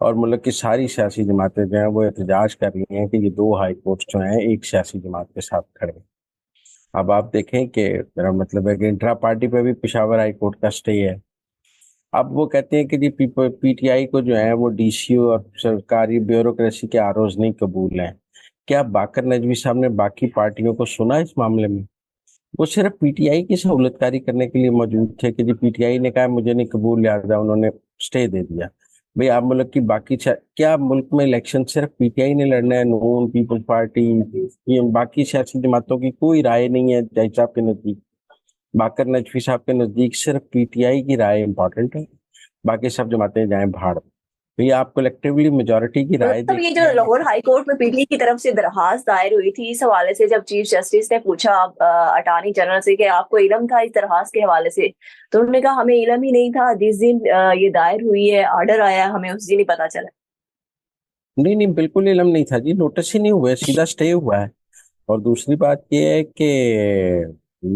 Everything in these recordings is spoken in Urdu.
اور ملک کی ساری سیاسی جماعتیں جو ہیں وہ احتجاج کر رہی ہیں کہ یہ 2 ہائی کورٹس جو ہیں ایک سیاسی جماعت کے ساتھ کھڑے ہیں۔ اب آپ دیکھیں کہ میرا مطلب ہے کہ انٹرا پارٹی پہ بھی پشاور ہائی کورٹ کا اسٹے ہے۔ اب وہ کہتے ہیں کہ جی پی ٹی آئی کو جو ہے وہ ڈی سی او اور سرکاری بیوروکریسی کے آروز نہیں قبول ہیں۔ کیا باقر نجوی صاحب نے باقی پارٹیوں کو سنا اس معاملے میں؟ وہ صرف پی ٹی آئی کی سہولت کاری کرنے کے لیے موجود تھے کہ جی پی ٹی آئی نے کہا مجھے نہیں قبول، لہٰذا انہوں نے اسٹے دے دیا۔ بھئی آپ ملک کی کیا ملک میں الیکشن صرف پی ٹی آئی نے لڑنا ہے؟ نون پیپل پارٹی، باقی سیاسی جماعتوں کی کوئی رائے نہیں ہے جج صاحب کے نزدیک؟ باقر نجوی صاحب کے نزدیک صرف پی ٹی آئی کی رائے امپورٹنٹ ہے، باقی سب جماعتیں جائیں بھاڑ۔ بھئی آپ کولیکٹیولی میجورٹی کی رائے مطلب یہ جو دیکھیں۔ لاہور ہائی کورٹ میں پی ٹی کی طرف سے درخواست دائر ہوئی تھی، اس حوالے سے جب چیف جسٹس نے پوچھا اٹارنی جنرل سے کہ آپ کو علم تھا اس درخواست کے حوالے سے، تو انہوں نے کہا ہمیں علم ہی نہیں تھا، جس دن یہ دائر ہوئی ہے، آرڈر آیا، ہمیں اس دن ہی پتا چلا۔ نہیں بالکل علم نہیں تھا جی، نوٹس ہی نہیں ہوئے، سیدھا اسٹے ہوا ہے۔ اور دوسری بات یہ ہے کہ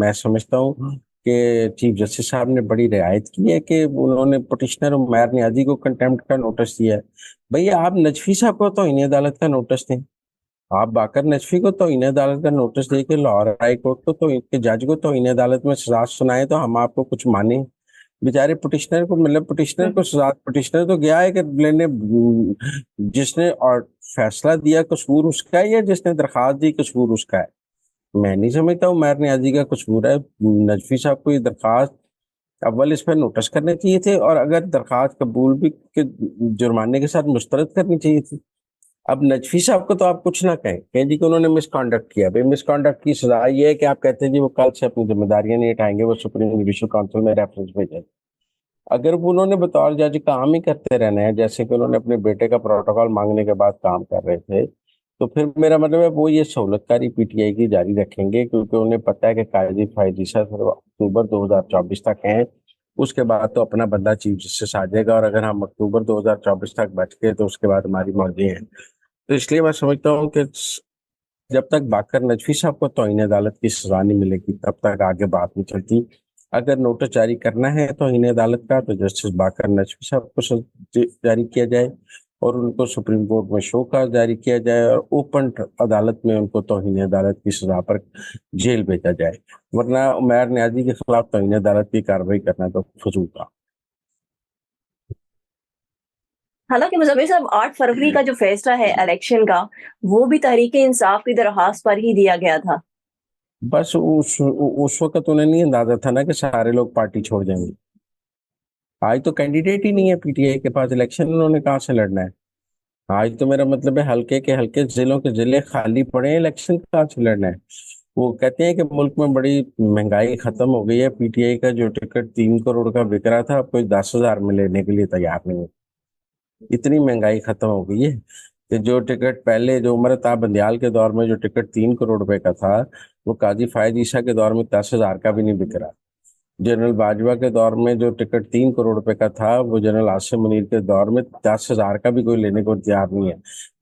میں سمجھتا ہوں کہ چیف جسٹس صاحب نے بڑی رعایت کی ہے کہ انہوں نے پٹیشنر عمیر نیازی کو کنٹیمپٹ کا نوٹس دیا ہے۔ بھئی آپ نجفی صاحب کو توہین عدالت کا نوٹس دیں، آپ باقر نجفی کو توہین عدالت کا نوٹس دے کے لاہور ہائی کورٹ کو کے جج کو توہین عدالت میں سزا سنائے تو ہم آپ کو کچھ مانیں۔ بیچارے پٹیشنر کو مطلب پٹیشنر کو سزا، پٹیشنر تو گیا ہے کہ لینے، جس نے اور فیصلہ دیا قصور اس کا ہے یا جس نے درخواست دی قصور اس کا ہے؟ میں نہیں سمجھتا ہوں عمیر نیازی کا قصور ہے۔ نجفی صاحب کو یہ درخواست اول اس پہ نوٹس کرنے چاہیے تھے، اور اگر درخواست قبول بھی کہ جرمانے کے ساتھ مسترد کرنی چاہیے تھی۔ اب نجفی صاحب کو تو آپ کچھ نہ کہیں جی کہ انہوں نے مس کانڈکٹ کیا۔ بھئی مس کانڈکٹ کی سزا یہ ہے کہ آپ کہتے ہیں جی وہ کل سے اپنی ذمہ داریاں نہیں اٹھائیں گے، وہ سپریم جوڈیشل کونسل میں ریفرنس بھیجیں۔ اگر وہ انہوں نے بطور جج کام ہی کرتے رہنا ہے، جیسے کہ انہوں نے اپنے بیٹے کا پروٹوکول مانگنے کے بعد کام کر رہے تھے، تو پھر میرا مطلب ہے وہ یہ سہولت کاری پی ٹی آئی کی جاری رکھیں گے، کیونکہ انہیں پتہ ہے کہ قائدی فائدیسہ صرف اکتوبر 2024 تک ہیں، اس کے بعد تو اپنا بندہ چیف جسٹس آ جائے گا، اور اگر ہم اکتوبر 2024 تک بچ گئے تو اس کے بعد ہماری مرضی ہے۔ تو اس لیے میں سمجھتا ہوں کہ جب تک باقر نجفی صاحب کو توہین عدالت کی سزا نہیں ملے گی تب تک آگے بات نہیں چلتی۔ اگر نوٹس جاری کرنا ہے توہین عدالت کا تو جسٹس باقر نجفی صاحب کو جاری کیا جائے، اور ان کو سپریم کورٹ میں شو کاز جاری کیا جائے، اور اوپن عدالت میں ان کو توہین عدالت کی سزا پر جیل بھیجا جائے، ورنہ عمیر نیازی کے خلاف توہین عدالت کی کارروائی کرنا تو فضول تھا۔ حالانکہ مزمل صاحب 8 فروری کا جو فیصلہ ہے الیکشن کا، وہ بھی تحریک انصاف کی درخواست پر ہی دیا گیا تھا۔ بس اس وقت انہیں نہیں اندازہ تھا نا کہ سارے لوگ پارٹی چھوڑ جائیں گے۔ آج تو کینڈیڈیٹ ہی نہیں ہے پی ٹی آئی کے پاس، الیکشن انہوں نے کہاں سے لڑنا ہے؟ آج تو میرا مطلب ہے ہلکے کے ہلکے ضلعوں کے ضلع خالی پڑے ہیں، الیکشن کہاں سے لڑنا ہے؟ وہ کہتے ہیں کہ ملک میں بڑی مہنگائی ختم ہو گئی ہے، پی ٹی آئی کا جو ٹکٹ 3 کروڑ کا بک رہا تھا اب کوئی 10,000 میں لینے کے لیے تیار نہیں ہے، اتنی مہنگائی ختم ہو گئی ہے کہ جو ٹکٹ پہلے جو عمر تا بندیال کے دور میں جو ٹکٹ 3 کروڑ روپے کا تھا، وہ قاضی فائد عیسیٰ کے دور میں 10,000 کا بھی نہیں بک رہا۔ جنرل باجوہ کے دور میں جو ٹکٹ 3 کروڑ روپے کا تھا، وہ جنرل عاصم منیر کے دور میں 10,000 کا بھی کوئی لینے کو تیار نہیں ہے۔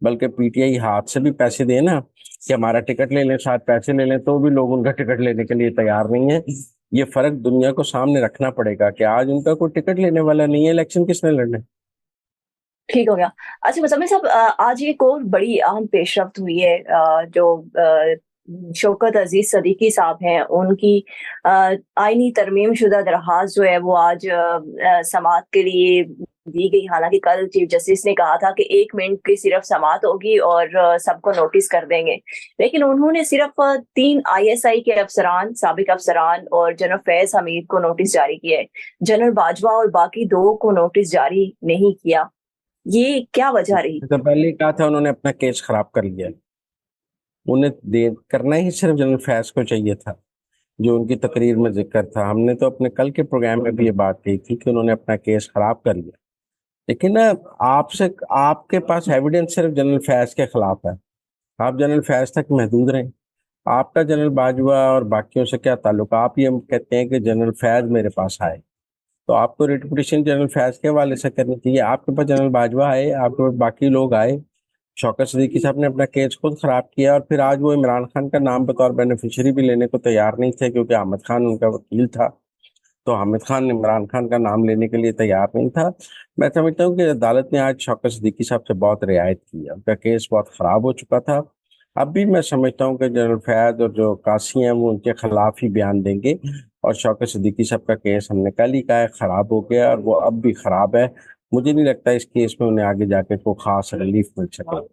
بلکہ پی ٹی آئی ہاتھ سے بھی پیسے دے نا کہ ہمارا ٹکٹ لے لیں، ساتھ پیسے لے لیں، تو بھی لوگ ان کا ٹکٹ لینے کے لیے تیار نہیں ہے۔ یہ فرق دنیا کو سامنے رکھنا پڑے گا کہ آج ان کا کوئی ٹکٹ لینے والا نہیں ہے، الیکشن کس نے لڑنا ہے؟ ٹھیک ہو گیا۔ اچھا مزمل صاحب، آج ایک اور بڑی اہم پیش رفت ہوئی ہے، جو شوکت عزیز صدیقی صاحب ہیں، ان کی آئینی ترمیم شدہ درخواست جو ہے وہ آج سماعت کے لیے دی گئی۔ حالانکہ کل چیف جسٹس نے کہا تھا کہ 1 منٹ کی صرف سماعت ہوگی اور سب کو نوٹس کر دیں گے، لیکن انہوں نے صرف 3 آئی ایس آئی کے افسران، سابق افسران اور جنرل فیض حمید کو نوٹس جاری کیا ہے، جنرل باجوہ اور باقی 2 کو نوٹس جاری نہیں کیا۔ یہ کیا وجہ رہی؟ تو پہلے کہا تھا انہوں نے اپنا کیس خراب کر لیا، انہیں کرنا ہی صرف جنرل فیض کو چاہیے تھا، جو ان کی تقریر میں ذکر تھا۔ ہم نے تو اپنے کل کے پروگرام میں بھی یہ بات کہی تھی کہ انہوں نے اپنا کیس خراب کر لیا، لیکن آپ کے پاس ایویڈنس صرف جنرل فیض کے خلاف ہے، آپ جنرل فیض تک محدود رہیں۔ آپ کا جنرل باجوہ اور باقیوں سے کیا تعلق؟ آپ یہ کہتے ہیں کہ جنرل فیض میرے پاس آئے، تو آپ کو ریٹ پٹیشن جنرل فیض کے حوالے سے کرنی چاہیے۔ آپ کے پاس جنرل باجوہ آئے، آپ کے پاس باقی لوگ آئے، شوکت صدیقی صاحب نے اپنا کیس خود خراب کیا، اور پھر آج وہ عمران خان کا نام بطور بینیفیشری بھی لینے کو تیار نہیں تھے کیونکہ احمد خان ان کا وکیل تھا۔ تو حامد خان عمران خان کا نام لینے کے لیے تیار نہیں تھا. میں سمجھتا ہوں کہ عدالت نے آج شوکت صدیقی صاحب سے بہت رعایت کی ہے. ان کا کیس بہت خراب ہو چکا تھا. اب بھی میں سمجھتا ہوں کہ جنرل فیاض اور جو قاضی ہیں وہ ان کے خلاف ہی بیان دیں گے, اور شوکت صدیقی صاحب کا کیس ہم نے کل ہی کہا ہے خراب ہو گیا, اور وہ اب بھی خراب ہے. مجھے نہیں لگتا اس کیس میں انہیں آگے جا کے کوئی خاص ریلیف مل سکے.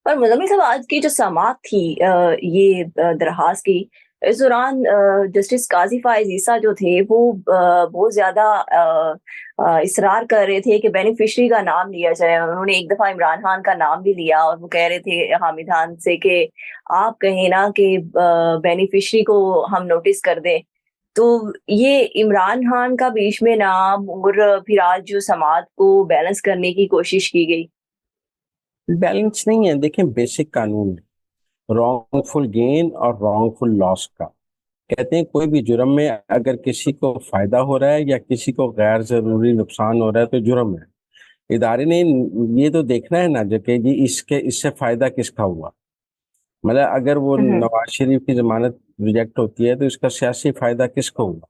پر مزمل صاحب آج کی جو سماعت تھی یہ درخواست کی, اس دوران جسٹس قاضی فائز عیسیٰ جو تھے وہ بہت زیادہ اصرار کر رہے تھے کہ بینیفیشری کا نام لیا جائے. انہوں نے ایک دفعہ عمران خان کا نام بھی لیا, اور وہ کہہ رہے تھے حامد خان سے کہ آپ کہیں نا کہ بینیفیشری کو ہم نوٹس کر دیں. تو یہ عمران خان کا بیچ میں نام, اور پھر آج جو سماعت کو بیلنس کرنے کی کوشش کی گئی. بیلنس نہیں ہے. دیکھیں بیسک قانون رانگ فل گین اور رانگ فل لاس کا کہتے ہیں, کوئی بھی جرم میں اگر کسی کو فائدہ ہو رہا ہے یا کسی کو غیر ضروری نقصان ہو رہا ہے تو جرم ہے. ادارے نے یہ تو دیکھنا ہے نا جو کہ جی اس سے فائدہ کس کا ہوا. مطلب اگر وہ نواز شریف کی ضمانت ریجیکٹ ہوتی ہے تو اس کا سیاسی فائدہ کس کو ہوا.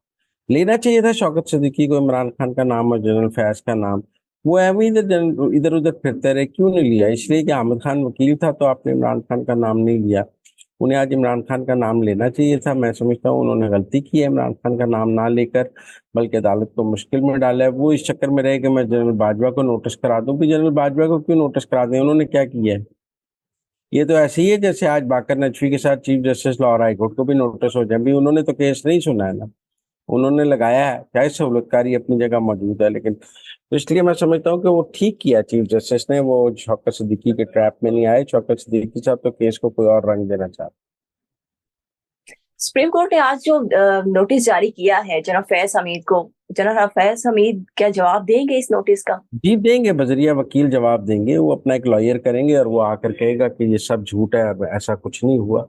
لینا چاہیے تھا شوکت صدیقی کو عمران خان کا نام اور جنرل فیاض کا نام. وہ ادھر ادھر پھرتے رہے. کیوں نہیں لیا؟ اس لیے کہ حامد خان وکیل تھا تو آپ نے عمران خان کا نام نہیں لیا. انہیں آج عمران خان کا نام لینا چاہیے تھا. میں سمجھتا ہوں انہوں نے غلطی کی ہے عمران خان کا نام نہ لے کر, بلکہ عدالت کو مشکل میں ڈالا ہے. وہ اس چکر میں رہے کہ میں جنرل باجوہ کو نوٹس کرا دوں. کہ جنرل باجوہ کو کیوں نوٹس کرا دیں؟ انہوں نے کیا کیا ہے؟ یہ تو ایسے ہی ہے جیسے آج باقر نجفی کے ساتھ chief justice Lahore high court کو بھی نوٹس ہو جائے. بھی انہوں نے تو کیس نہیں سنا ہے نا, انہوں نے لگایا ہے. چاہے سہولت کاری اپنی جگہ موجود ہے, لیکن اس لیے میں سمجھتا ہوں کہ وہ ٹھیک کیا چیف جسٹس نے. وہ شوکت صدیقی کے ٹریپ میں نہیں آئے. شوکت صدیقی صاحب تو کیس کو کوئی اور رنگ دینا چاہتے. سپریم کورٹ نے آج جو نوٹس جاری کیا ہے جناب فیض حمید کو, جناب فیض حمید کیا جواب دیں گے اس نوٹس کا؟ جی دیں گے, بذریعہ وکیل جواب دیں گے. وہ اپنا ایک لائر کریں گے اور وہ آ کر کہے گا کہ یہ سب جھوٹ ہے, ایسا کچھ نہیں ہوا.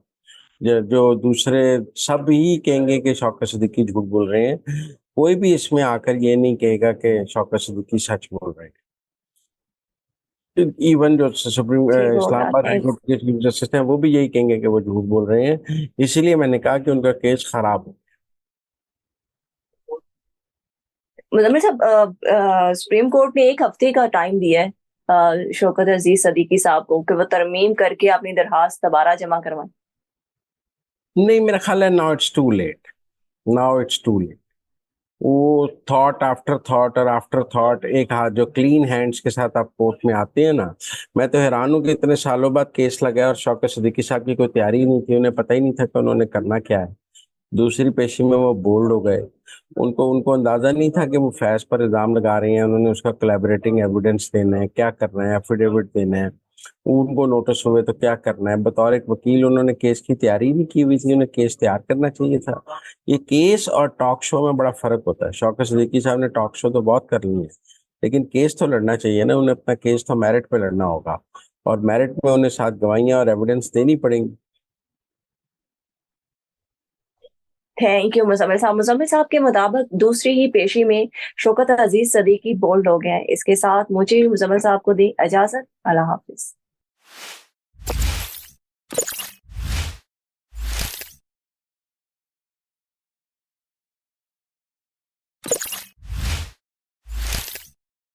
جو دوسرے سب ہی کہیں گے کہ شوکت صدیقی جھوٹ بول رہے ہیں. کوئی بھی اس میں آ کر یہ نہیں کہے گا کہ شوکت صدیقی سچ بول رہے ہیں. ایون جو سپریم اسلام آباد ہائی کورٹ کے چیف جسٹس ہیں وہ بھی یہی کہیں گے کہ وہ جھوٹ بول رہے ہیں. اسی لیے میں نے کہا کہ ان کا کیس خراب ہو. مزمل صاحب سپریم کورٹ نے ایک ہفتے کا ٹائم دیا ہے شوکت عزیز صدیقی صاحب کو کہ وہ ترمیم کر کے اپنی درخواست دوبارہ جمع کروائیں. نہیں, میرا خیال ہے now it's too late. Now it's too late. وہ تھاٹ آفٹر تھاٹ اور آفٹر تھاٹ ایک ہاتھ جو کلین ہینڈز کے ساتھ آپ کورٹ میں آتے ہیں نا. میں تو حیران ہوں کہ اتنے سالوں بعد کیس لگا اور شوکت صدیقی صاحب کی کوئی تیاری ہی نہیں تھی. انہیں پتہ ہی نہیں تھا کہ انہوں نے کرنا کیا ہے. دوسری پیشی میں وہ بولڈ ہو گئے. ان کو اندازہ نہیں تھا کہ وہ فیض پر الزام لگا رہے ہیں. انہوں نے اس کا کولیبریٹنگ ایویڈنس دینا ہے, کیا کرنا ہے, ایفیڈیوٹ دینا ہے. ان کو نوٹس ہوئے تو کیا کرنا ہے. بطور ایک وکیل انہوں نے کیس کی تیاری نہیں کی ہوئی تھی. انہیں کیس تیار کرنا چاہیے تھا. یہ کیس اور ٹاک شو میں بڑا فرق ہوتا ہے. شوکت صدیقی صاحب نے ٹاک شو تو بہت کر لی ہے, لیکن کیس تو لڑنا چاہیے نا. انہیں اپنا کیس تو میرٹ پہ لڑنا ہوگا, اور میرٹ میں انہیں ساتھ گواہیاں اور ایویڈنس دینی پڑیں گی. تھینک یو مزمل صاحب. مزمل صاحب کے مطابق دوسری ہی پیشی میں شوکت عزیز صدیقی بولڈ ہو گئے ہیں. اس کے ساتھ مجھے مزمل صاحب کو دی اجازت. اللہ حافظ.